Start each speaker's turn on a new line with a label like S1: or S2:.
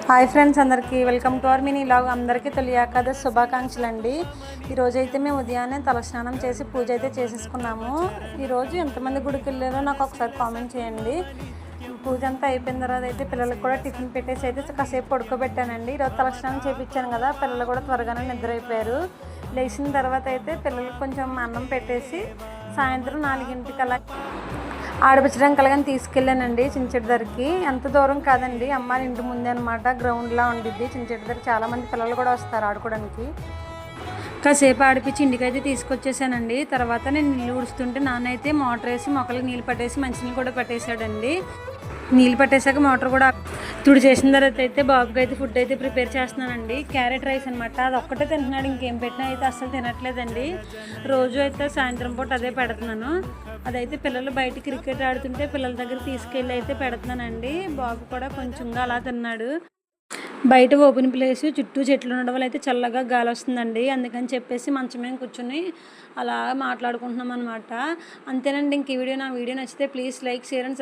S1: Hi friends, అందరికీ welcome to our mini vlog. అందరికీ తొలి ఏకాదశి శుభాకాంక్షలు అండి. ఈరోజైతే మేము ఉదయాన్నే తలస్నానం చేసి పూజ అయితే చేసేసుకున్నాము. ఈరోజు ఎంతమంది గుడికి వెళ్ళారో నాకు ఒకసారి కామెంట్ చేయండి. పూజ అంతా అయిపోయిన తర్వాత అయితే పిల్లలకు కూడా టిఫిన్ పెట్టేసి అయితే కాసేపు పడుకోబెట్టానండి. ఈరోజు తలస్నానం చేయించాను కదా, పిల్లలు కూడా త్వరగానే నిద్ర అయిపోయారు. లేచిన తర్వాత అయితే పిల్లలకు కొంచెం అన్నం పెట్టేసి సాయంత్రం 4 ఆడిపించడానికి అలాగని తీసుకెళ్ళానండి చించెట్టు దగ్గరికి. ఎంత దూరం కాదండి, అమ్మ ఇంటి ముందే అనమాట, గ్రౌండ్లా ఉండిద్ది. చించెట్టు దగ్గర చాలామంది పిల్లలు కూడా వస్తారు ఆడుకోవడానికి. కాసేపు ఆడిపించి ఇంటికైతే తీసుకొచ్చేసానండి. తర్వాత నేను నీళ్ళు ఊడుస్తుంటే నాన్న అయితే మోటార్ వేసి మొక్కలకి నీళ్ళు పట్టేసి మంచినీళ్ళు కూడా పట్టేశాడండి. నీళ్ళు పట్టేశాక మోటార్ కూడా తుడి చేసిన తర్వాత అయితే బాబుకి అయితే ఫుడ్ అయితే ప్రిపేర్ చేస్తున్నానండి. క్యారెట్ రైస్ అనమాట, అది ఒక్కటే తింటున్నాడు, ఇంకేం పెట్టినా అయితే అస్సలు తినట్లేదండి. రోజు అయితే సాయంత్రం పూట అదే పెడుతున్నాను. అదైతే పిల్లలు బయట క్రికెట్ ఆడుతుంటే పిల్లల దగ్గర తీసుకెళ్ళి అయితే పెడుతున్నానండి. బాబు కూడా కొంచెంగా అలా తిన్నాడు. బయట ఓపెన్ ప్లేస్ చుట్టూ చెట్లు ఉండడం వల్ల అయితే చల్లగా గాలి వస్తుందండి. అందుకని చెప్పేసి మంచం మీద కూర్చొని అలా మాట్లాడుకుంటున్నాం అనమాట. అంతేనండి. ఇంక ఈ వీడియో నా వీడియో నచ్చితే ప్లీజ్ లైక్, షేర్ అండ్